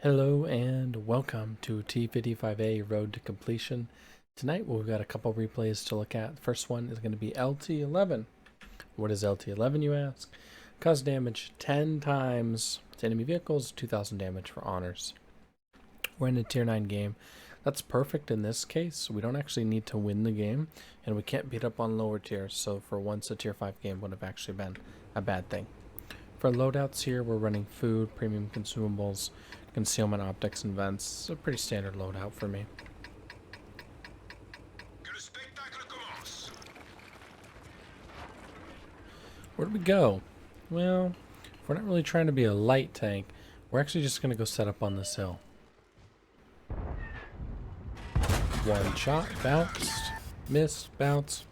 Hello and welcome to T55A Road to Completion. Tonight we've got a couple replays to look at. The first one is going to be LT11. What is LT11, you ask? Cause damage 10 times to enemy vehicles, 2,000 damage for honors. We're in a tier 9 game. That's perfect in this case. We don't actually need to win the game, and we can't beat up on lower tiers, so for once a tier 5 game would have actually been a bad thing. For loadouts here, we're running food, premium consumables, concealment, optics, and vents. It's a pretty standard loadout for me. Where do we go? Well, if we're not really trying to be a light tank, we're actually just going to go set up on this hill. One shot, bounced, miss, bounce.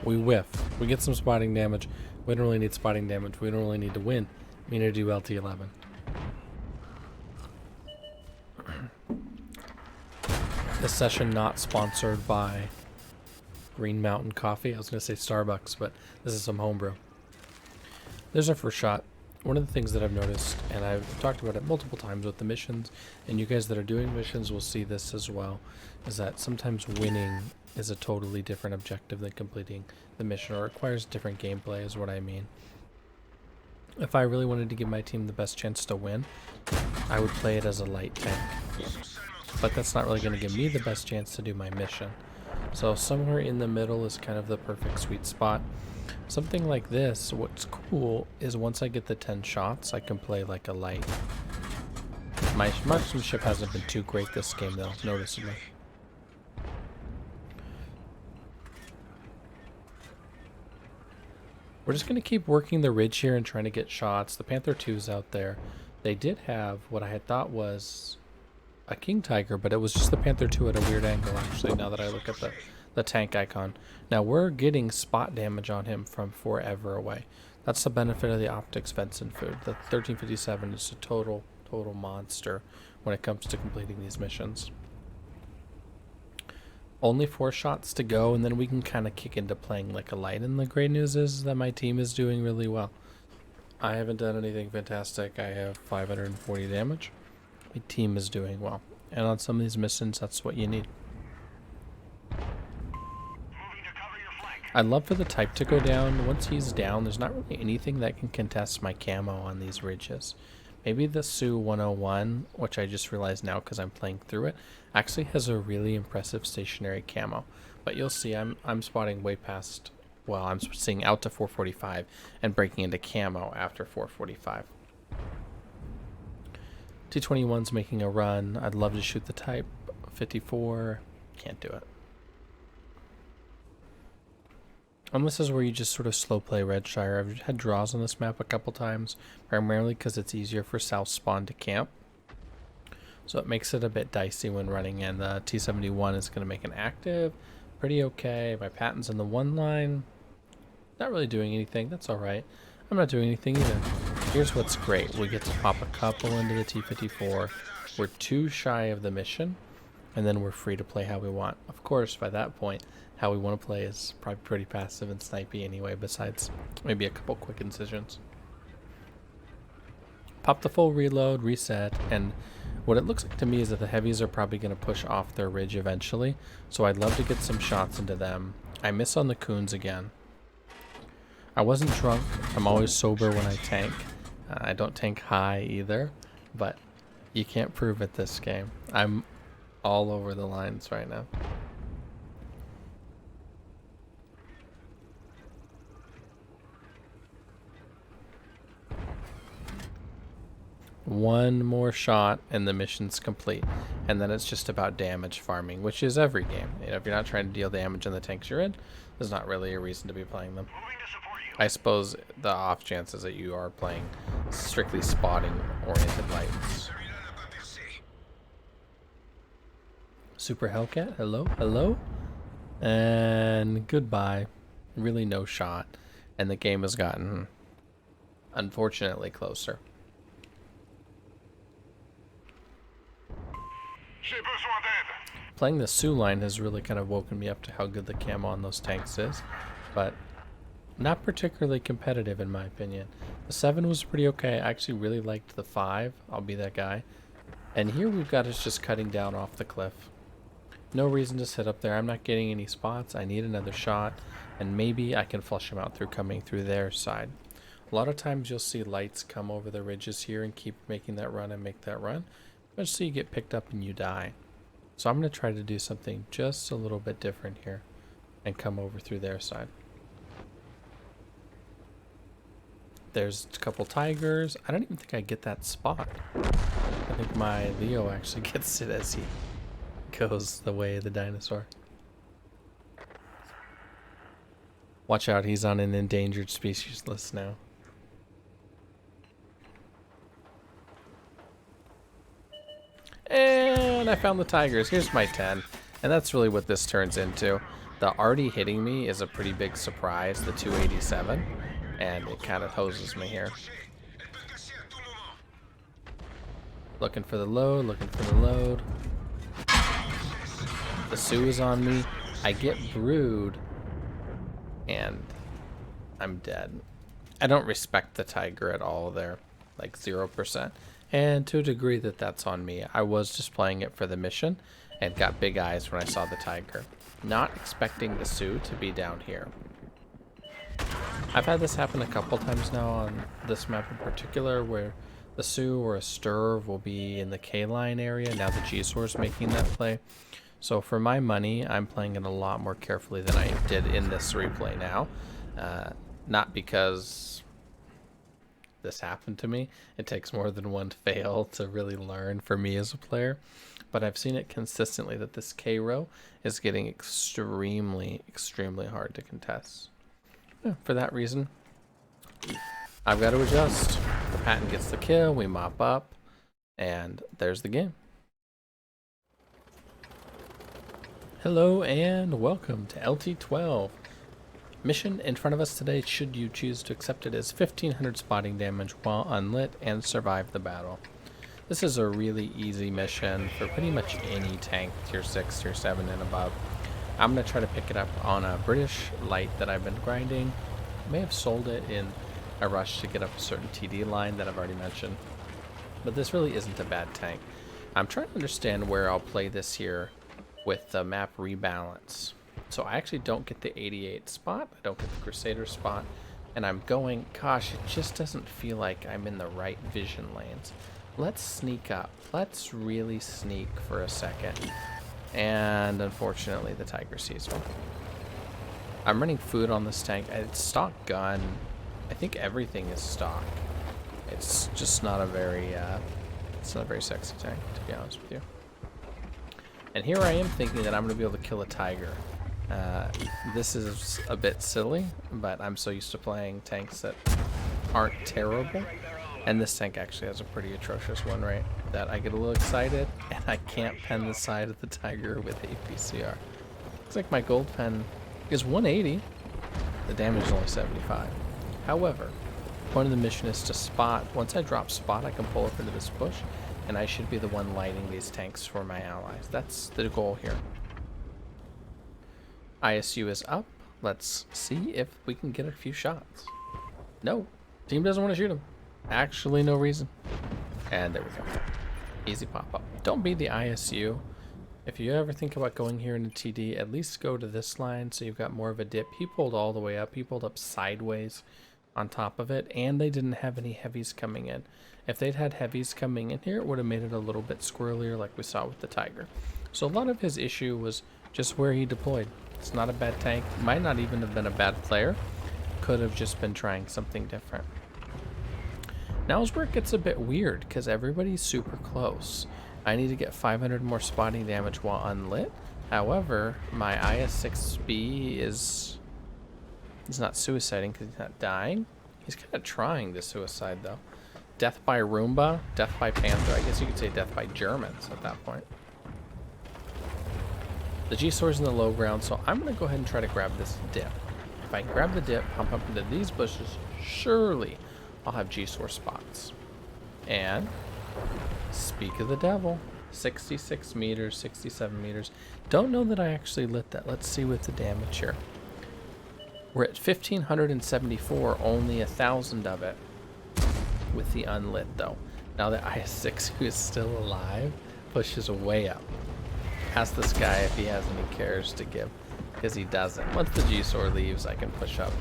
We whiff. We get some spotting damage. We don't really need spotting damage. We don't really need to win. We need to do LT11. This session not sponsored by Green Mountain Coffee. I was going to say Starbucks, but this is some homebrew. There's our first shot. One of the things that I've noticed, and I've talked about it multiple times with the missions, and you guys that are doing missions will see this as well, is that sometimes winning is a totally different objective than completing the mission, or requires different gameplay is what I mean. If I really wanted to give my team the best chance to win, I would play it as a light tank. But that's not really going to give me the best chance to do my mission. So somewhere in the middle is kind of the perfect sweet spot. Something like this, what's cool is once I get the 10 shots, I can play like a light. My marksmanship hasn't been too great this game though, noticeably. We're just going to keep working the ridge here and trying to get shots. The Panther 2's out there. They did have what I had thought was a King Tiger, but it was just the Panther 2 at a weird angle actually, now that I look at the tank icon. Now we're getting spot damage on him from forever away. That's the benefit of the optics, vents, and food. The 1357 is a total monster when it comes to completing these missions. Only 4 shots to go, and then we can kind of kick into playing like a light. And the great news is that my team is doing really well. I haven't done anything fantastic. I have 540 damage. My team is doing well. And on some of these missions, that's what you need. I'd love for the type to go down. Once he's down, there's not really anything that can contest my camo on these ridges. Maybe the Su 101, which I just realized now because I'm playing through it, actually has a really impressive stationary camo. But you'll see I'm spotting way past, well, I'm seeing out to 445 and breaking into camo after 445. T21's making a run. I'd love to shoot the type. 54, can't do it. And this is where you just sort of slow play Redshire. I've had draws on this map a couple times, primarily because it's easier for South Spawn to camp. So it makes it a bit dicey when running in. The T71 is going to make an active. Pretty okay. My Patton's in the 1 line. Not really doing anything. That's alright. I'm not doing anything either. Here's what's great. We get to pop a couple into the T54. We're 2 shy of the mission, and then we're free to play how we want. Of course, by that point, how we want to play is probably pretty passive and snipey anyway, besides maybe a couple quick incisions. Pop the full reload, reset, and what it looks like to me is that the heavies are probably going to push off their ridge eventually, so I'd love to get some shots into them. I miss on the Coons again. I wasn't drunk. I'm always sober when I tank. I don't tank high either, but you can't prove it this game. I'm all over the lines right now. One more shot and the mission's complete, and then it's just about damage farming, which is every game. You know, if you're not trying to deal damage in the tanks you're in, there's not really a reason to be playing them. I suppose the off chances that you are playing strictly spotting oriented lights. Super Hellcat, hello, and goodbye. Really no shot, and the game has gotten unfortunately closer. Playing the Su line has really kind of woken me up to how good the camo on those tanks is, but not particularly competitive in my opinion. The 7 was pretty okay. I actually really liked the 5. I'll be that guy. And here we've got us just cutting down off the cliff. No reason to sit up there. I'm not getting any spots. I need another shot, and maybe I can flush them out through coming through their side. A lot of times you'll see lights come over the ridges here and keep making that run and make that run. Eventually you get picked up and you die. So I'm going to try to do something just a little bit different here and come over through their side. There's a couple tigers. I don't even think I get that spot. I think my Leo actually gets it as he goes the way of the dinosaur. Watch out, he's on an endangered species list now. And I found the tigers. Here's my 10. And that's really what this turns into. The arty hitting me is a pretty big surprise, the 287. And it kind of hoses me here. Looking for the load, looking for the load. The Sioux is on me. I get brewed. And I'm dead. I don't respect the tiger at all there. Like 0%. And to a degree that's on me. I was just playing it for the mission and got big eyes when I saw the tiger. Not expecting the Sioux to be down here. I've had this happen a couple times now on this map in particular where the Sioux or a Sturv will be in the K-line area. Now the G-Source making that play. So for my money, I'm playing it a lot more carefully than I did in this replay now. Not because this happened to me. It takes more than one fail to really learn for me as a player. But I've seen it consistently that this K-row is getting extremely, extremely hard to contest. Yeah, for that reason, I've got to adjust. The Patton gets the kill, we mop up, and there's the game. Hello and welcome to LT12. Mission in front of us today, should you choose to accept it, is 1500 spotting damage while unlit and survive the battle. This is a really easy mission for pretty much any tank, tier 6, tier 7 and above. I'm going to try to pick it up on a British light that I've been grinding. I may have sold it in a rush to get up a certain TD line that I've already mentioned. But this really isn't a bad tank. I'm trying to understand where I'll play this here with the map rebalance. So I actually don't get the 88 spot, I don't get the Crusader spot, and I'm going, gosh, it just doesn't feel like I'm in the right vision lanes. Let's sneak up. Let's really sneak for a second. And unfortunately, the tiger sees me. I'm running food on this tank. It's stock gun. I think everything is stock. It's just not a very, sexy tank, to be honest with you. And here I am thinking that I'm going to be able to kill a tiger. This is a bit silly, but I'm so used to playing tanks that aren't terrible. And this tank actually has a pretty atrocious win rate that I get a little excited, and I can't pen the side of the tiger with APCR. Looks like my gold pen is 180. The damage is only 75. However, the point of the mission is to spot. Once I drop spot, I can pull up into this bush, and I should be the one lighting these tanks for my allies. That's the goal here. ISU is up. Let's see if we can get a few shots. No, team doesn't want to shoot him. Actually, no reason. And there we go. Easy pop-up. Don't be the ISU. If you ever think about going here into TD, at least go to this line so you've got more of a dip. He pulled all the way up. He pulled up sideways on top of it, and they didn't have any heavies coming in. If they'd had heavies coming in here, it would have made it a little bit squirrelier like we saw with the tiger. So a lot of his issue was just where he deployed. It's not a bad tank. Might not even have been a bad player. Could have just been trying something different. Now is where it gets a bit weird because everybody's super close. I need to get 500 more spotting damage while unlit. However, my IS-6B is not suiciding because he's not dying. He's kind of trying to suicide though. Death by Roomba, death by Panther. I guess you could say death by Germans at that point. The G-Source in the low ground, so I'm going to go ahead and try to grab this dip. If I grab the dip, pump up into these bushes, surely I'll have G-Source spots. And speak of the devil, 66 meters, 67 meters. Don't know that I actually lit that. Let's see with the damage here. We're at 1574, only 1,000 of it with the unlit though. Now the IS-6, who is still alive, pushes way up. Ask this guy if he has any cares to give, because he doesn't. Once the G-Sword leaves, I can push up.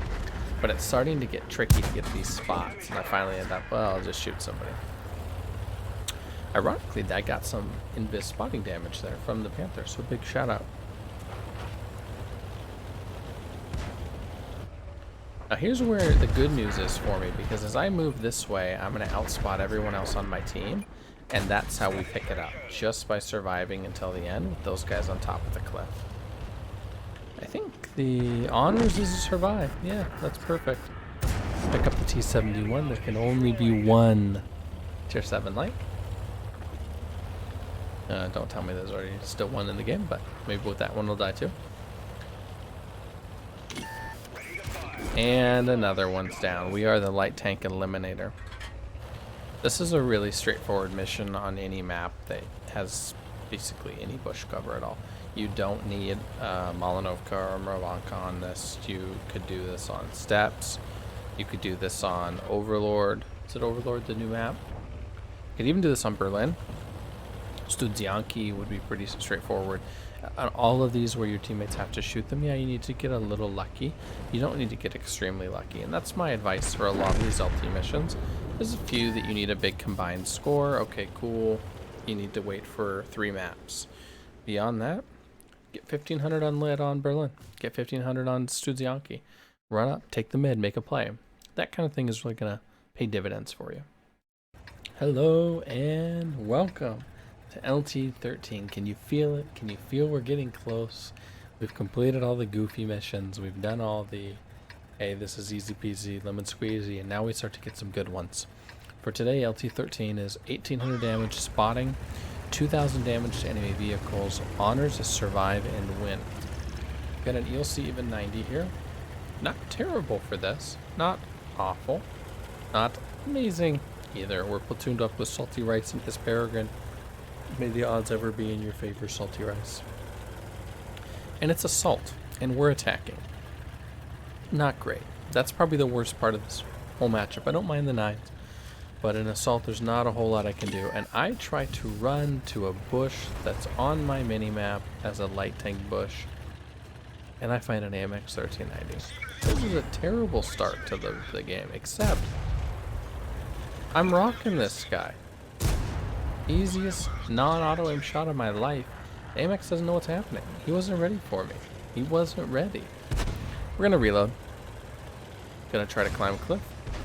But it's starting to get tricky to get these spots, and I finally end up, well, I'll just shoot somebody. Ironically, I got some invis spotting damage there from the Panther, so big shout out. Now here's where the good news is for me, because as I move this way, I'm going to outspot everyone else on my team, and that's how we pick it up, just by surviving until the end with those guys on top of the cliff. I think the honors is to survive. Yeah, that's perfect. Pick up the T71. There can only be one tier 7 light. Don't tell me there's already still one in the game, but maybe with that one we'll die too. And another one's down. We are the light tank eliminator. This is a really straightforward mission on any map that has basically any bush cover at all. You don't need Malinovka or Mrovanka on this. You could do this on Steps. You could do this on Overlord. Is it Overlord, the new map? You could even do this on Berlin. Studzianki would be pretty straightforward. On all of these where your teammates have to shoot them, yeah, you need to get a little lucky. You don't need to get extremely lucky, and that's my advice for a lot of these LT missions. There's a few that you need a big combined score. Okay, cool. You need to wait for 3 maps. Beyond that, get 1500 on Lit on Berlin. Get 1500 on Studzianki. Run up, take the mid, make a play. That kind of thing is really going to pay dividends for you. Hello and welcome to LT13. Can you feel it? Can you feel we're getting close? We've completed all the goofy missions. We've done all the, hey, this is easy peasy, lemon squeezy, and now we start to get some good ones. For today, LT13 is 1800 damage spotting, 2000 damage to enemy vehicles. Honors is survive and win. Got an ELC even 90 here. Not terrible for this. Not awful. Not amazing either. We're platooned up with Salty Rice and his Peregrine. May the odds ever be in your favor, Salty Rice. And it's assault, and we're attacking. Not great. That's probably the worst part of this whole matchup. I don't mind the 9s, but in assault there's not a whole lot I can do. And I try to run to a bush that's on my minimap as a light tank bush, and I find an AMX 1390. This is a terrible start to the game, except I'm rocking this guy. Easiest non-auto aim shot of my life. AMX doesn't know what's happening. He wasn't ready for me. He wasn't ready. We're gonna reload. Gonna try to climb a cliff.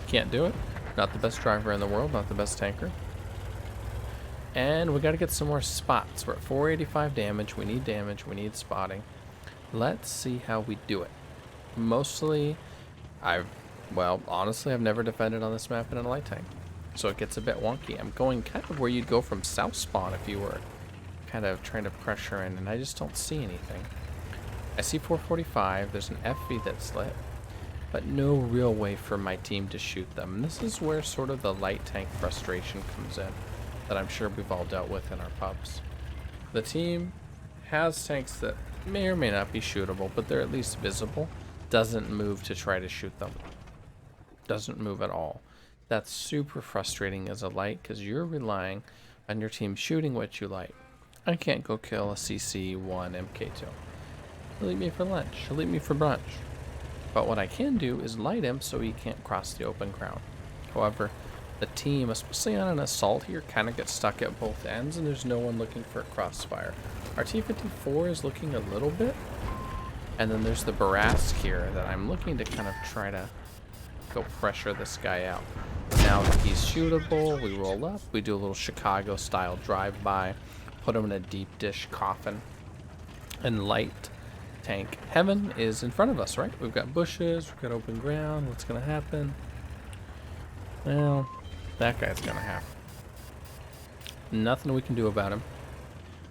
Can't do it. Not the best driver in the world, not the best tanker. And we gotta get some more spots. We're at 485 damage. We need spotting. Let's see how we do it. Mostly, honestly, I've never defended on this map in a light tank. So it gets a bit wonky. I'm going kind of where you'd go from south spawn if you were kind of trying to pressure in, and I just don't see anything. I see 445. There's an FV that's lit, but no real way for my team to shoot them. And this is where sort of the light tank frustration comes in, that I'm sure we've all dealt with in our pubs. The team has tanks that may or may not be shootable, but they're at least visible. Doesn't move to try to shoot them. Doesn't move at all. That's super frustrating as a light, because you're relying on your team shooting what you like. I can't go kill a CC1 MK2. He'll eat me for lunch. He'll eat me for brunch. But what I can do is light him so he can't cross the open ground. However, the team, especially on an assault here, kind of gets stuck at both ends, and there's no one looking for a crossfire. Our T54 is looking a little bit, and then there's the Barask here that I'm looking to kind of try to go pressure this guy out. Now that he's shootable, we roll up, we do a little Chicago style drive-by, put him in a deep dish coffin, and light tank heaven is in front of us, right? We've got bushes, we've got open ground. What's gonna happen? Well, that guy's gonna happen. Nothing we can do about him.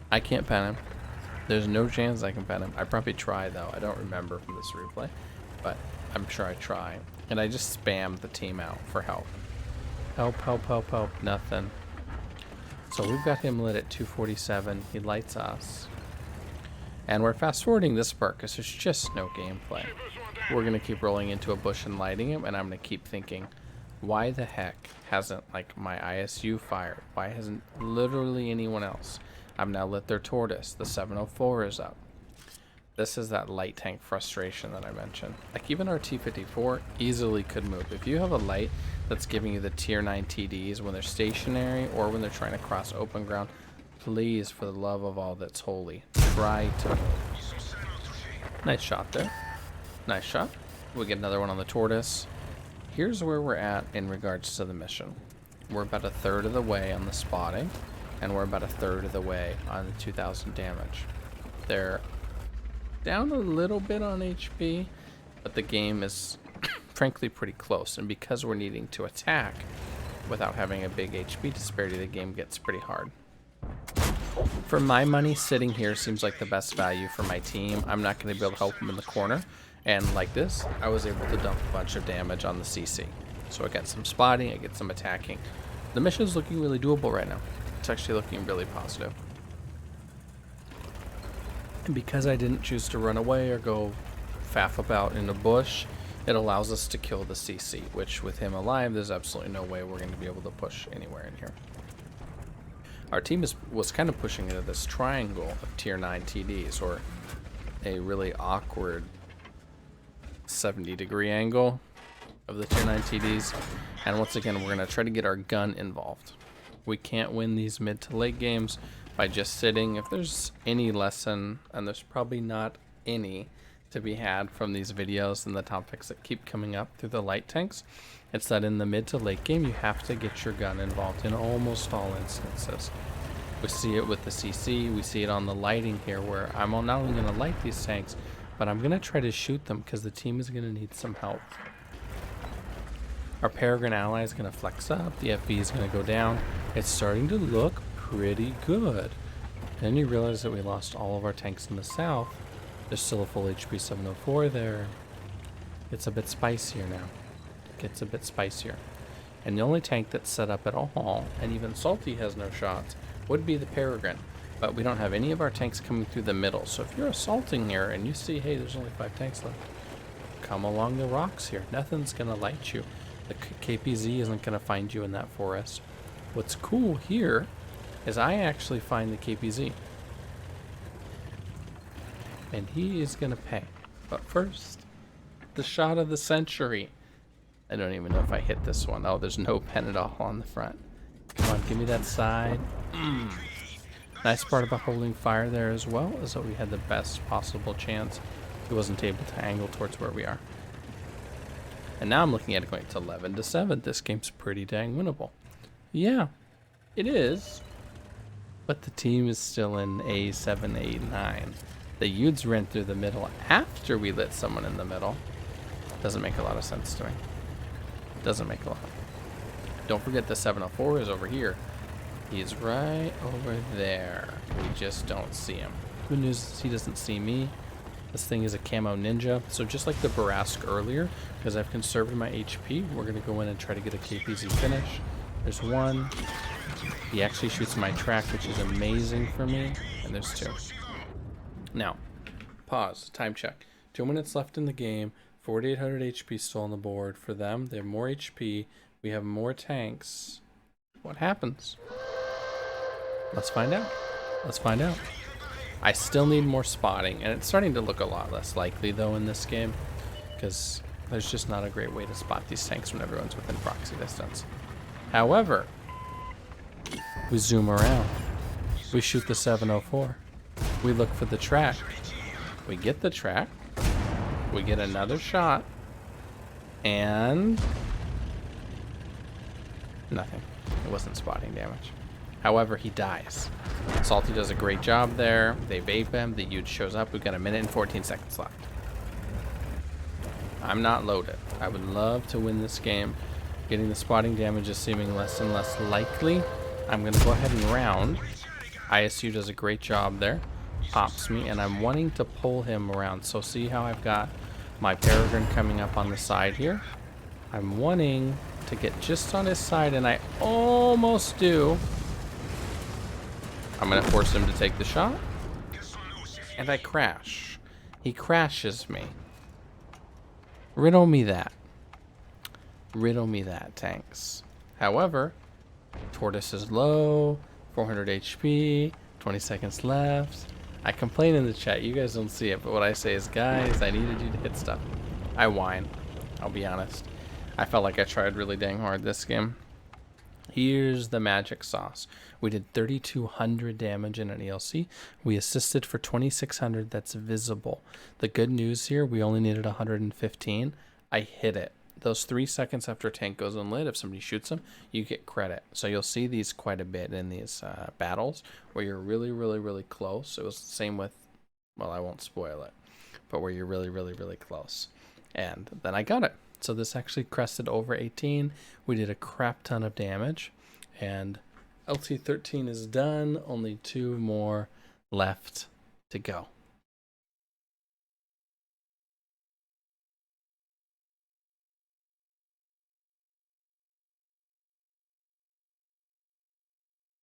I can't pen him. There's no chance I can pen him. I probably try though. I don't remember from this replay, but I'm sure I try. And I just spammed the team out for help. Help, help, help, help. Nothing. So we've got him lit at 247. He lights us. And we're fast forwarding this part because there's just no gameplay. We're going to keep rolling into a bush and lighting him, and I'm going to keep thinking, Why the heck hasn't, like, my ISU fired? Why hasn't literally anyone else? I've now lit their tortoise. The 704 is up. This is that light tank frustration that I mentioned. Like, even our T54 easily could move. If you have a light that's giving you the tier 9 TDs when they're stationary or when they're trying to cross open ground, please, for the love of all that's holy, try to move. Nice shot there. Nice shot. We get another one on the tortoise. Here's where we're at in regards to the mission. We're about a third of the way on the spotting, and we're about a third of the way on the 2000 damage. They're down a little bit on HP, but the game is frankly pretty close, and because we're needing to attack without having a big HP disparity, the game gets pretty hard. For my money, sitting here seems like the best value for my team. I'm not going to be able to help them in the corner, and like this, I was able to dump a bunch of damage on the CC. So I get some spotting, I get some attacking. The mission is looking really doable right now. It's actually looking really positive. And because I didn't choose to run away or go faff about in a bush, it allows us to kill the CC, which with him alive, there's absolutely no way we're going to be able to push anywhere in here. Our team was kind of pushing into this triangle of tier 9 TDs, or a really awkward 70-degree angle of the tier 9 TDs. And once again, we're going to try to get our gun involved. We can't win these mid to late games by just sitting. If there's any lesson, and there's probably not any to be had from these videos and the topics that keep coming up through the light tanks, it's that in the mid to late game, you have to get your gun involved in almost all instances. We see it with the CC, we see it on the lighting here, where I'm not only going to light these tanks, but I'm going to try to shoot them because the team is going to need some help. Our Peregrine ally is going to flex up, the FV is going to go down. It's starting to look pretty good. Then you realize that we lost all of our tanks in the south. There's still a full HP 704 there. It's a bit spicier now. It gets a bit spicier. And the only tank that's set up at all, and even Salty has no shots, would be the Peregrine. But we don't have any of our tanks coming through the middle. So if you're assaulting here and you see, hey, there's only 5 tanks left, come along the rocks here. Nothing's going to light you. The KPZ isn't going to find you in that forest. What's cool here is I actually find the KPZ. And he is going to pay. But first, the shot of the century. I don't even know if I hit this one. Oh, there's no pen at all on the front. Come on, give me that side. Nice part about holding fire there as well is that we had the best possible chance. He wasn't able to angle towards where we are. And now I'm looking at it going to 11-7. This game's pretty dang winnable. Yeah, it is. But the team is still in A7, A9. The Yudes ran through the middle after we lit someone in the middle. Doesn't make a lot of sense to me. Doesn't make a lot. Don't forget the 704 is over here. He's right over there. We just don't see him. Good news is he doesn't see me. This thing is a camo ninja. So just like the Barask earlier, because I've conserved my HP, we're going to go in and try to get a KPZ finish. There's one. He actually shoots my track, which is amazing for me. And there's 2. Now, pause. Time check. 2 minutes left in the game. 4,800 HP still on the board for them. They have more HP. We have more tanks. What happens? Let's find out. Let's find out. I still need more spotting, and it's starting to look a lot less likely, though, in this game, because there's just not a great way to spot these tanks when everyone's within proxy distance. However, we zoom around. We shoot the 704. We look for the track. We get the track. We get another shot. And nothing. It wasn't spotting damage. However, he dies. Salty does a great job there. They vape him. The Yude shows up. We've got 1 minute and 14 seconds left. I'm not loaded. I would love to win this game. Getting the spotting damage is seeming less and less likely. I'm going to go ahead and round. ISU does a great job there. Pops me, and I'm wanting to pull him around. So see how I've got my Peregrine coming up on the side here? I'm wanting to get just on his side, and I almost do. I'm going to force him to take the shot. And I crash. He crashes me. Riddle me that. Riddle me that, tanks. However, Tortoise is low, 400 HP, 20 seconds left. I complain in the chat. You guys don't see it, but what I say is, guys, I needed you to hit stuff. I whine. I'll be honest. I felt like I tried really dang hard this game. Here's the magic sauce. We did 3,200 damage in an ELC. We assisted for 2,600. That's visible. The good news here, we only needed 115. I hit it. Those 3 seconds after a tank goes unlit, if somebody shoots them, you get credit. So you'll see these quite a bit in these battles where you're really, really, really close. It was the same with, well, I won't spoil it, but where you're really, really, really close. And then I got it. So this actually crested over 18. We did a crap ton of damage. And LT13 is done. Only 2 more left to go.